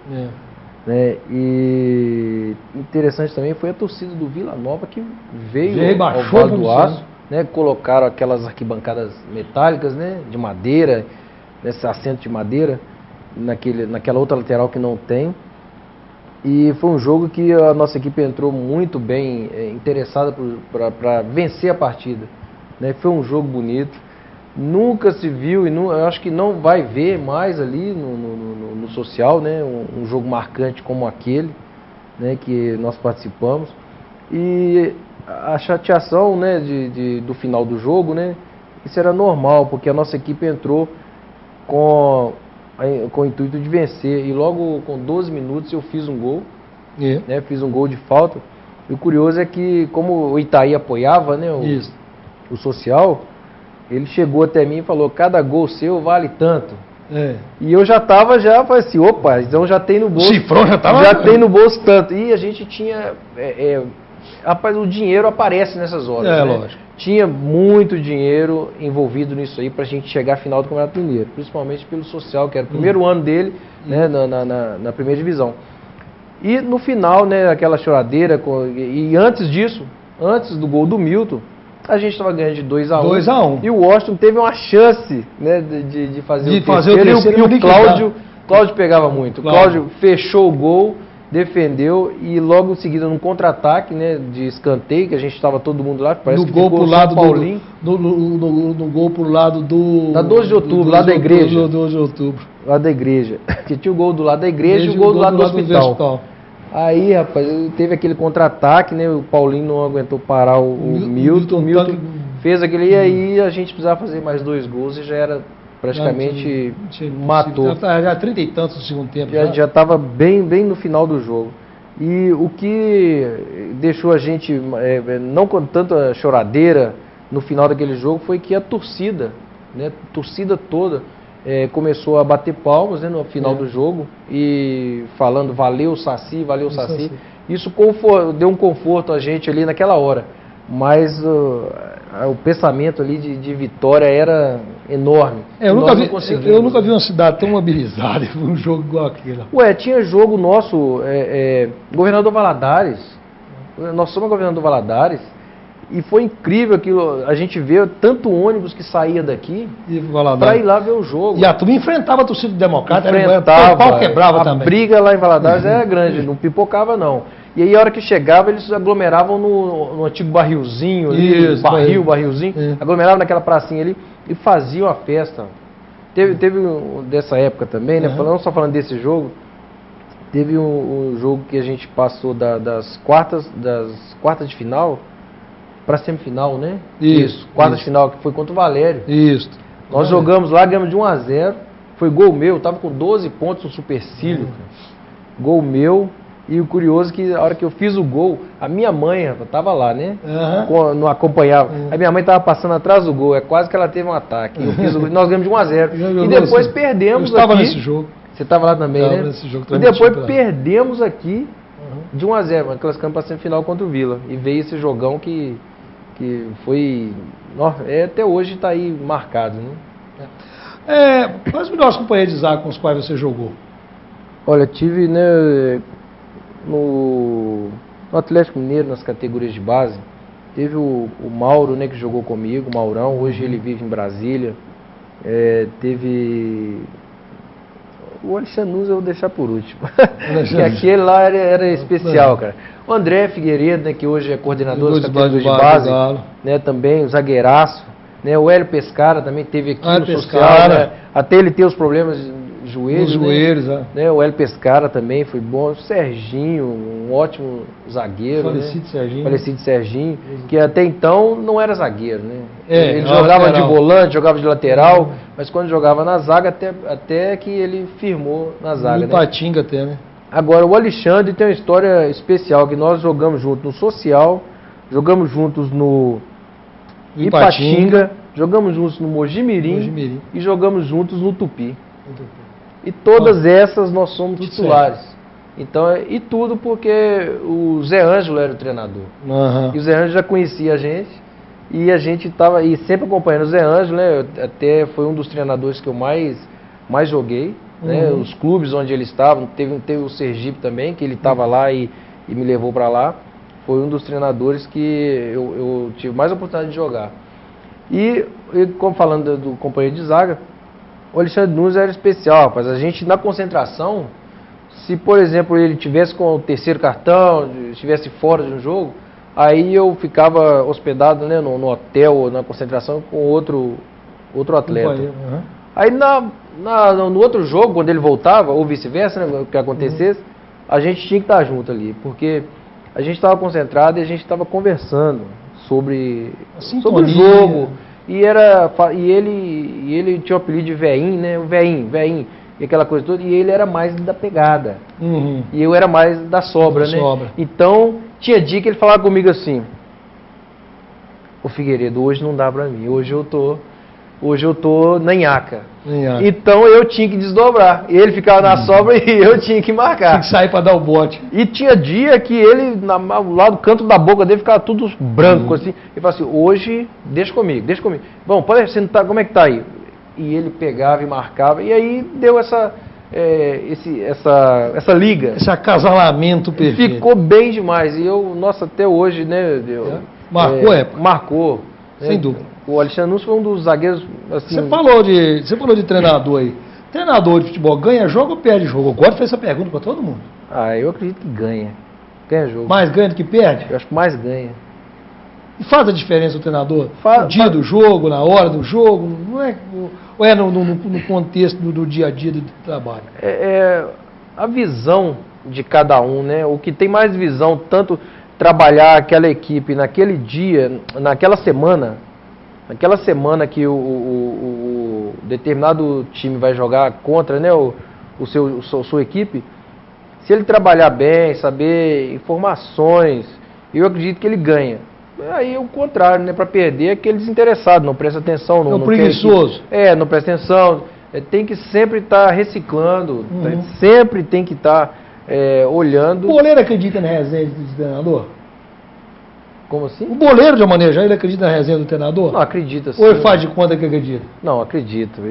Né? E interessante também foi a torcida do Vila Nova que veio ao Vale do Aço, né, colocaram aquelas arquibancadas metálicas, né, de madeira, nesse assento de madeira, naquela outra lateral que não tem. E foi um jogo que a nossa equipe entrou muito bem, interessada para vencer a partida. Né? Foi um jogo bonito, nunca se viu, e eu acho que não vai ver mais ali no Social, né? Um jogo marcante como aquele, né, que nós participamos. E a chateação, né, do final do jogo, né, isso era normal, porque a nossa equipe entrou com o intuito de vencer, e logo com 12 minutos eu fiz um gol, né, fiz um gol de falta. E o curioso é que, como o Itaí apoiava, né, o Social, ele chegou até mim e falou: cada gol seu vale tanto. E eu falei assim, opa, então já tem no bolso, Cifrão tem no bolso tanto. E a gente tinha, rapaz, o dinheiro aparece nessas horas, né? Lógico. Tinha muito dinheiro envolvido nisso aí pra gente chegar à final do Campeonato Mineiro, principalmente pelo Social, que era o primeiro ano dele, né, na primeira divisão. E no final, né, aquela choradeira, e antes disso, antes do gol do Milton, a gente estava ganhando de 2-1. E o Washington teve uma chance, né, de fazer o terceiro. E o Cláudio pegava muito. O Cláudio fechou o gol, defendeu, e logo em seguida, num contra-ataque, né, de escanteio, que a gente estava todo mundo lá, parece que ficou só o Paulinho. No gol pro lado do... Da 12 de outubro, lá da igreja. 12 de outubro. Lá da igreja. Que tinha o gol do lado da igreja e o gol do lado do hospital. Aí, rapaz, teve aquele contra-ataque, né? O Paulinho não aguentou parar o Milton. O Milton fez aquele, e aí a gente precisava fazer mais 2 gols e já era praticamente matou. Já 30 e tantos no segundo tempo. Já estava bem no final do jogo. E o que deixou a gente não com tanta choradeira no final daquele jogo foi que a torcida, né? A torcida toda começou a bater palmas, né, no final do jogo e falando valeu Saci, valeu Saci. Isso deu um conforto a gente ali naquela hora, mas o pensamento ali de vitória era enorme. Eu nunca vi uma cidade tão mobilizada por um jogo igual aquele. Tinha jogo nosso, Governador Valadares, nós somos Governador Valadares, e foi incrível aquilo, a gente vê tanto ônibus que saía daqui para ir lá ver o jogo. E a turma enfrentava a torcida democrata, o pau quebrava também. A briga lá em Valadares era grande, não pipocava não. E aí a hora que chegava, eles aglomeravam no antigo barrilzinho ali, Isso, barrilzinho, aglomeravam naquela pracinha ali e faziam a festa. Teve dessa época também, né? Não só falando desse jogo, teve um jogo que a gente passou das quartas de final para semifinal, né? Isso. Quartas de final, que foi contra o Valério. Isso. Nós jogamos lá, ganhamos de 1-0. Foi gol meu, tava com 12 pontos no supercílio. Gol meu. E o curioso é que a hora que eu fiz o gol, a minha mãe tava lá, né? Não acompanhava. A minha mãe tava passando atrás do gol, é quase que ela teve um ataque. Eu fiz o gol, nós ganhamos de 1-0. E depois perdemos aqui. Eu estava nesse jogo. Você estava lá também, né? Nesse jogo, e depois perdemos aqui de 1-0, mas classificamos para a semifinal contra o Vila. E veio esse jogão que foi... até hoje está aí marcado, né? Quais os melhores companheiros de zaga com os quais você jogou? Olha, tive, né, no Atlético Mineiro, nas categorias de base, teve o Mauro, né, que jogou comigo, o Maurão, hoje ele vive em Brasília. Teve o Alexandre Nunes, eu vou deixar por último, que aquele lá era especial, cara. O André Figueiredo, né, que hoje é coordenador das categorias de base, né, também, o zagueiraço, né, o Hélio Pescara também teve aqui no social, né, até ele ter os problemas de joelhos, né, o Hélio Pescara também foi bom, o Serginho, um ótimo zagueiro, falecido Serginho, que até então não era zagueiro, né? Ele jogava lateral. De volante, jogava de lateral, mas quando jogava na zaga, até que ele firmou na zaga, Ipatinga até, né? Agora, o Alexandre tem uma história especial, que nós jogamos juntos no Social, jogamos juntos no Ipatinga, jogamos juntos no Mojimirim e jogamos juntos no Tupi. E todas essas nós somos titulares. Certo. Então, e tudo porque o Zé Ângelo era o treinador. E o Zé Ângelo já conhecia a gente. E a gente estava aí sempre acompanhando o Zé Ângelo, né? Até foi um dos treinadores que eu mais joguei. Né? Os clubes onde ele estava. Teve o Sergipe também, que ele estava lá e me levou para lá. Foi um dos treinadores que eu tive mais oportunidade de jogar. E como falando do companheiro de zaga, o Alexandre Nunes era especial, rapaz. A gente, na concentração, se, por exemplo, ele tivesse com o terceiro cartão, estivesse fora de um jogo, aí eu ficava hospedado, né, no hotel, na concentração, com outro atleta. Aí, no outro jogo, quando ele voltava, ou vice-versa, né, o que acontecesse, a gente tinha que estar junto ali, porque a gente estava concentrado e a gente estava conversando sobre o jogo. E ele tinha o apelido de Veinho, né? O Veinho, e aquela coisa toda. E ele era mais da pegada. E eu era mais da sobra, né? Então, tinha dia que ele falava comigo assim: ô Figueiredo, hoje não dá pra mim. Hoje eu tô na nhaca. Então eu tinha que desdobrar. Ele ficava na sobra e eu tinha que marcar. Tinha que sair para dar o bote. E tinha dia que ele, lá do canto da boca dele, ficava tudo branco assim. Ele falava assim: hoje, deixa comigo. Bom, pode sentar, como é que tá aí? E ele pegava e marcava. E aí deu essa liga. Esse acasalamento perfeito. Ficou bem demais. E até hoje, né? Marcou época? Marcou. Sem dúvida. O Alexandre Nunes foi um dos zagueiros, assim... Você falou de treinador aí. Treinador de futebol ganha jogo ou perde jogo? Eu gosto de fazer essa pergunta para todo mundo. Eu acredito que ganha. Ganha jogo. Mais ganha do que perde? Eu acho que mais ganha. E faz a diferença o treinador? No dia do jogo, na hora do jogo? Não é, ou é no contexto do dia a dia do trabalho? A visão de cada um, né? O que tem mais visão, tanto trabalhar aquela equipe naquele dia, naquela semana que o determinado time vai jogar contra, né, sua equipe, se ele trabalhar bem, saber informações, eu acredito que ele ganha. Aí o contrário, né, para perder é aquele desinteressado, não presta atenção. Não preguiçoso. Não presta atenção, tem que sempre estar reciclando, sempre tem que estar olhando. O goleiro acredita na resenha do treinador? Como assim? O boleiro, de uma maneira geral, ele acredita na resenha do treinador? Não, acredita sim. Ou ele faz de conta que acredita? Não, acredito.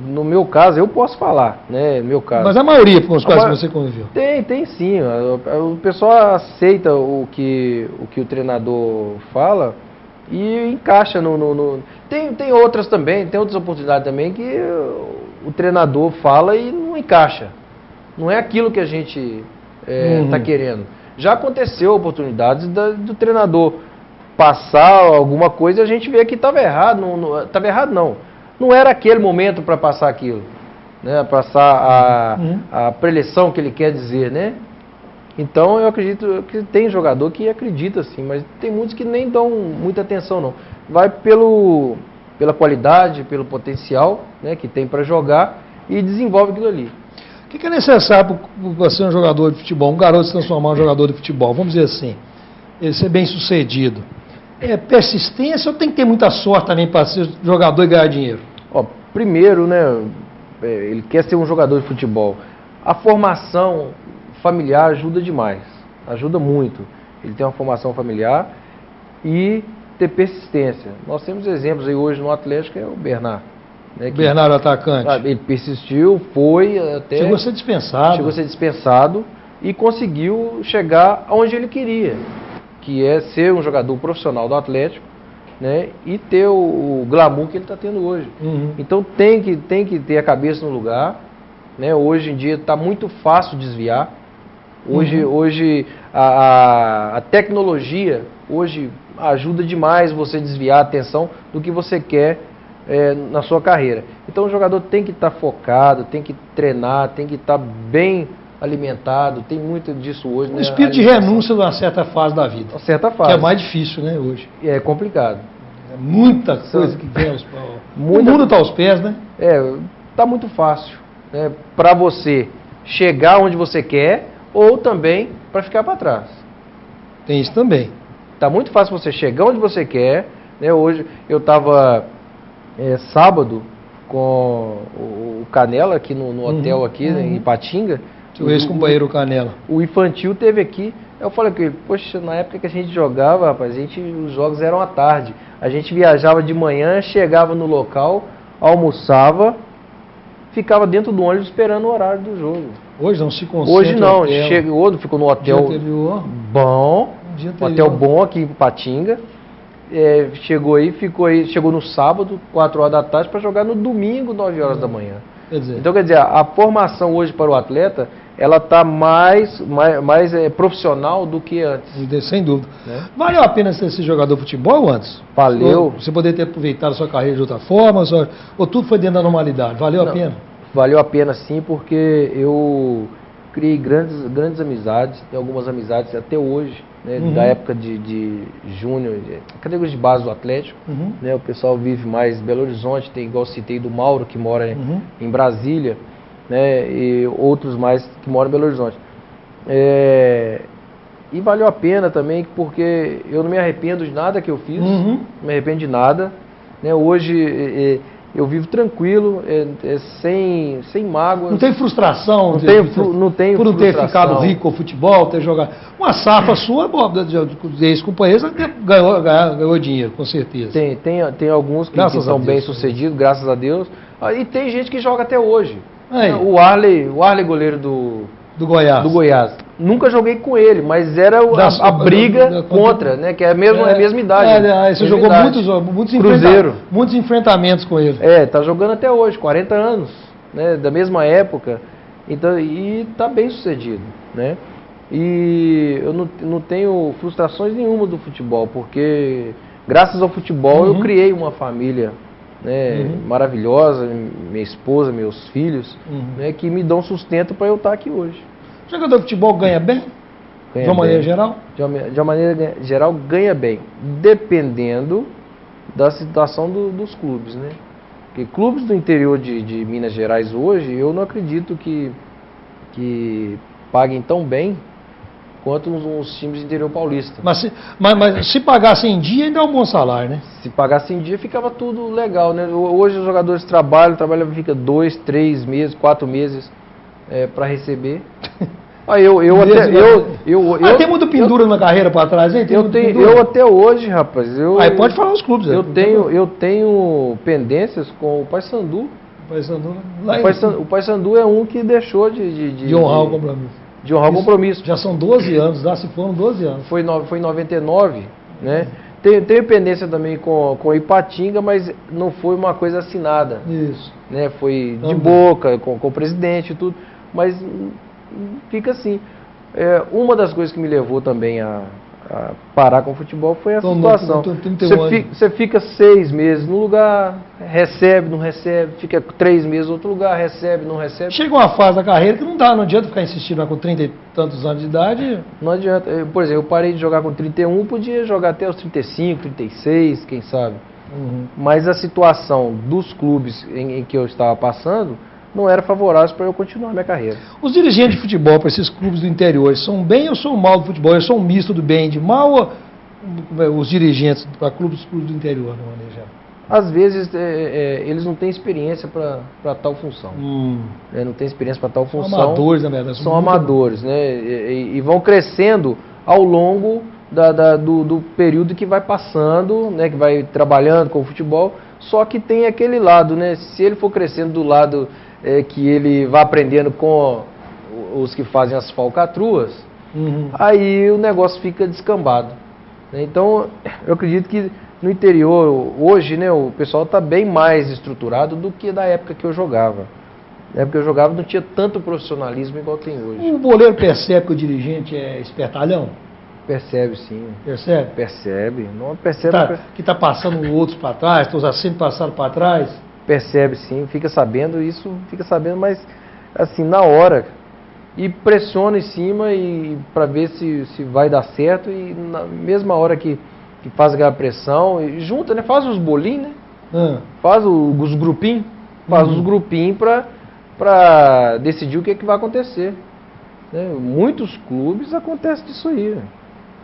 No meu caso, eu posso falar, né? No meu caso. Mas a maioria, com os quais você conviveu? Tem sim. O pessoal aceita o que o treinador fala e encaixa Tem outras também, tem outras oportunidades também que o treinador fala e não encaixa. Não é aquilo que a gente está querendo. Já aconteceu oportunidades do treinador passar alguma coisa e a gente vê que estava errado. Estava errado não. Não era aquele momento para passar aquilo. Né? Passar a preleção que ele quer dizer, né? Então eu acredito que tem jogador que acredita sim, mas tem muitos que nem dão muita atenção não. Vai pela qualidade, pelo potencial, né, que tem para jogar e desenvolve aquilo ali. O que é necessário para ser um jogador de futebol, um garoto se transformar em um jogador de futebol? Vamos dizer assim, ele ser bem sucedido. É persistência ou tem que ter muita sorte também para ser jogador e ganhar dinheiro? Ó, primeiro, né, ele quer ser um jogador de futebol. A formação familiar ajuda demais, ajuda muito. Ele tem uma formação familiar e ter persistência. Nós temos exemplos aí hoje no Atlético, é o Bernard. Né, Bernardo, atacante. Ele persistiu, foi até... Chegou a ser dispensado. Chegou a ser dispensado e conseguiu chegar aonde ele queria, que é ser um jogador profissional do Atlético, né, e ter o glamour que ele está tendo hoje. Então tem que ter a cabeça no lugar. Né, hoje em dia está muito fácil desviar. Hoje a tecnologia hoje ajuda demais você desviar a atenção do que você quer na sua carreira. Então o jogador tem que estar focado, tem que treinar, tem que estar bem alimentado, tem muito disso hoje. Um espírito de renúncia numa certa fase da vida. Uma certa fase. Que é mais difícil, né, hoje. É complicado. É muita coisa que vem aos pés. O mundo está aos pés, né? Tá muito fácil, né, para você chegar onde você quer ou também para ficar para trás. Tem isso também. Tá muito fácil você chegar onde você quer. Né? Hoje eu estava sábado com o Canela aqui no hotel aqui em Ipatinga. Seu ex-companheiro Canela. O infantil teve aqui. Eu falei com ele, poxa, na época que a gente jogava, rapaz, os jogos eram à tarde. A gente viajava de manhã, chegava no local, almoçava, ficava dentro do ônibus esperando o horário do jogo. Hoje não se concentra. Hoje não, chegou, ficou no hotel bom, hotel bom aqui em Patinga. Chegou no sábado, 4 horas da tarde, para jogar no domingo, 9 horas da manhã. Então, quer dizer, a formação hoje para o atleta, ela está mais profissional do que antes. Sem dúvida. Né? Valeu a pena ser esse jogador de futebol antes? Valeu. Você poderia ter aproveitado a sua carreira de outra forma, ou tudo foi dentro da normalidade? Valeu a pena? Valeu a pena sim, porque eu criei grandes amizades, tenho algumas amizades até hoje, né, da época de júnior, categoria de base do Atlético. Né, o pessoal vive mais em Belo Horizonte, tem, igual citei, do Mauro, que mora em Brasília, né, e outros mais que moram em Belo Horizonte. E valeu a pena também, porque eu não me arrependo de nada que eu fiz, não me arrependo de nada. Né, hoje eu vivo tranquilo, sem mágoa. Não tem frustração? Não tenho por não ter ficado rico com o futebol, ter jogado. Uma safra sua, de ex-companheiros, ganhou dinheiro, com certeza. Tem alguns que são bem sucedidos, graças a Deus. E tem gente que joga até hoje. O Arley goleiro do Goiás. Nunca joguei com ele, mas era a briga contra, né? Que é a mesma idade. Você jogou muitos enfrentamentos com ele. Tá jogando até hoje, 40 anos, né? Da mesma época. Então, e tá bem sucedido, né? E eu não tenho frustrações nenhuma do futebol, porque graças ao futebol eu criei uma família, né, maravilhosa, minha esposa, meus filhos, né, que me dão sustento para eu estar aqui hoje. O jogador de futebol ganha bem? De uma maneira geral? De uma maneira geral, ganha bem, dependendo da situação dos clubes, né? Porque clubes do interior de Minas Gerais hoje, eu não acredito que paguem tão bem quanto os times do interior paulista. Mas se pagasse em dia, ainda é um bom salário, né? Se pagasse em dia, ficava tudo legal, né? Hoje os jogadores trabalham, fica 2, 3 meses, 4 meses para receber. Tem muito pendura na carreira para trás, hein? Eu até hoje, rapaz. Aí pode falar os clubes. Eu tenho pendências com o Paysandu. O Paysandu é um que deixou de honrar o compromisso. De honrar o compromisso. Já são 12 anos, lá se foram 12 anos. Foi em 99, né? Tenho pendência também com Ipatinga, mas não foi uma coisa assinada. Isso. Né? Foi de boca, com o presidente e tudo. Mas fica assim. Uma das coisas que me levou também a parar com o futebol foi essa situação. Você fica 6 meses no lugar, recebe, não recebe, fica 3 meses no outro lugar, recebe, não recebe. Chega uma fase da carreira que não adianta ficar insistindo com 30 e tantos anos de idade. Não adianta. Por exemplo, eu parei de jogar com 31, podia jogar até os 35, 36, quem sabe. Mas a situação dos clubes em que eu estava passando não era favorável para eu continuar a minha carreira. Os dirigentes de futebol para esses clubes do interior, eles são bem ou são mal do futebol? Eles são um misto do bem e de mal, ou os dirigentes para clubes do interior, no maneira geral? Às vezes eles não têm experiência para tal função. Não tem experiência para tal função. São amadores, na verdade. São amadores, né? E vão crescendo ao longo do período que vai passando, né? Que vai trabalhando com o futebol. Só que tem aquele lado, né? Se ele for crescendo do lado que ele vai aprendendo com os que fazem as falcatruas, aí o negócio fica descambado. Então, eu acredito que no interior, hoje, né, o pessoal está bem mais estruturado do que da época que eu jogava. Na época que eu jogava não tinha tanto profissionalismo igual tem hoje. O boleiro percebe que o dirigente é espertalhão? Percebe, sim. Percebe? Percebe. Não percebe. Que está passando outros para trás, os assentos passaram para trás? Percebe, sim. Fica sabendo, mas assim, na hora. E pressiona em cima para ver se vai dar certo. E na mesma hora que faz aquela pressão, e junta, né? Faz os bolinhos, né? Faz os grupinhos. Faz os grupinhos para decidir o que vai acontecer. Né? Muitos clubes acontece disso aí. Né?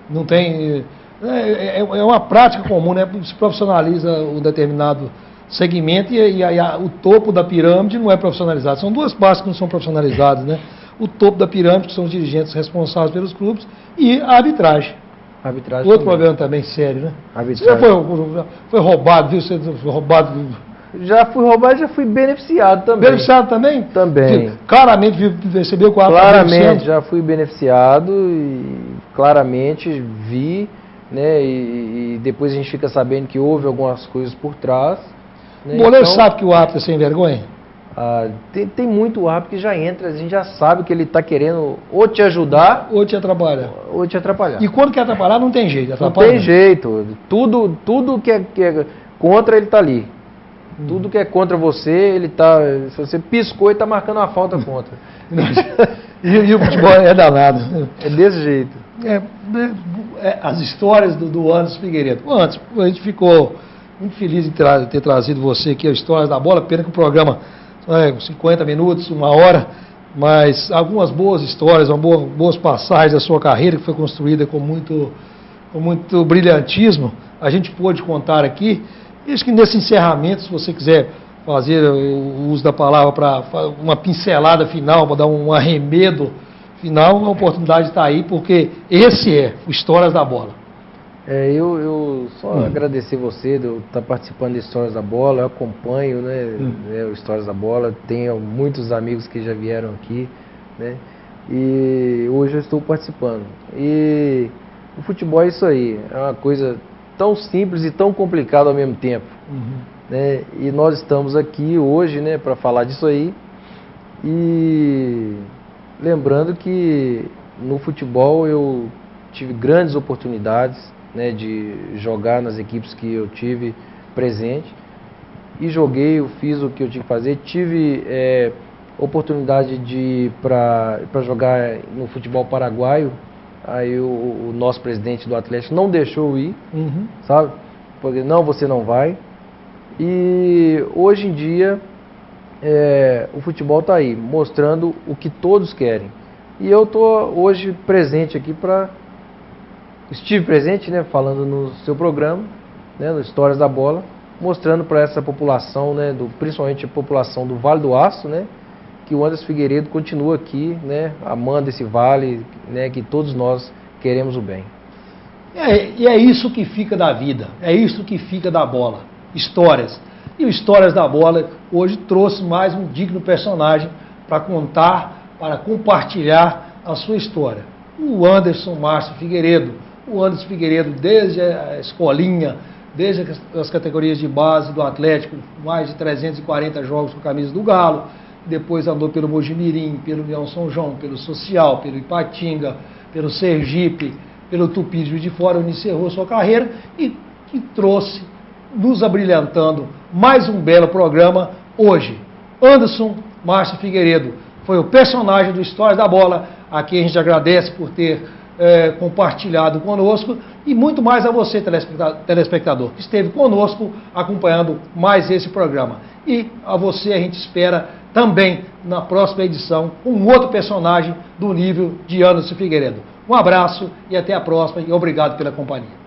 Não tem... É uma prática comum, né? Se profissionaliza um determinado segmento e o topo da pirâmide não é profissionalizado. São duas partes que não são profissionalizadas, né? O topo da pirâmide, que são os dirigentes responsáveis pelos clubes, e a arbitragem. Outro problema também sério, né? Você já foi roubado, viu? Você foi roubado... Já fui roubado e já fui beneficiado também. Beneficiado também? Também. Claramente percebeu que o Claramente, já fui beneficiado e claramente vi, né? E depois a gente fica sabendo que houve algumas coisas por trás. Né? O goleiro sabe que o árbitro é sem vergonha? Tem muito árbitro que já entra, a gente já sabe que ele está querendo ou te ajudar... Ou te atrapalhar. Ou te atrapalhar. E quando quer atrapalhar, não tem jeito. Não tem jeito. Tudo que é contra, ele está ali. Tudo que é contra você, ele está... Se você piscou, ele está marcando uma falta contra. E o futebol é danado. É desse jeito. As histórias do Anderson Figueiredo. Antes, a gente ficou muito feliz em ter trazido você aqui, as histórias da bola. Pena que o programa... 50 minutos, 1 hora, mas algumas boas histórias, boas passagens da sua carreira, que foi construída com muito brilhantismo, a gente pôde contar aqui. E acho que nesse encerramento, se você quiser fazer o uso da palavra para uma pincelada final, para dar um arremedo final, a oportunidade está aí, porque esse é o Histórias da Bola. Eu só agradecer você de eu estar participando de Histórias da Bola, eu acompanho, né, o Histórias da Bola, tenho muitos amigos que já vieram aqui, né, e hoje eu estou participando. E o futebol é isso aí, é uma coisa tão simples e tão complicada ao mesmo tempo, né, e nós estamos aqui hoje, né, para falar disso aí, e lembrando que no futebol eu tive grandes oportunidades, né, de jogar nas equipes que eu tive presente, e joguei, eu fiz o que eu tinha que fazer. Tive oportunidade de ir para jogar no futebol paraguaio. Aí o nosso presidente do Atlético não deixou eu ir, sabe? Porque não, você não vai. E hoje em dia o futebol está aí, mostrando o que todos querem. E eu estou hoje presente aqui estive presente, né, falando no seu programa, né, no Histórias da Bola, mostrando para essa população, né, principalmente a população do Vale do Aço, né, que o Anderson Figueiredo continua aqui, né, amando esse vale, né, que todos nós queremos o bem. E é isso que fica da vida, é isso que fica da bola, histórias. E o Histórias da Bola hoje trouxe mais um digno personagem para contar, para compartilhar a sua história. O Anderson Márcio Figueiredo. O Anderson Figueiredo, desde a escolinha, desde as categorias de base do Atlético, mais de 340 jogos com a camisa do Galo, depois andou pelo Mojimirim, pelo União São João, pelo Social, pelo Ipatinga, pelo Sergipe, pelo Tupi de Juiz de Fora, onde encerrou sua carreira e que trouxe, nos abrilhantando, mais um belo programa hoje. Anderson Márcio Figueiredo foi o personagem do Histórias da Bola, a quem a gente agradece por ter compartilhado conosco, e muito mais a você, telespectador, que esteve conosco acompanhando mais esse programa. E a você a gente espera também na próxima edição com um outro personagem do nível de Anderson Figueiredo. Um abraço e até a próxima, e obrigado pela companhia.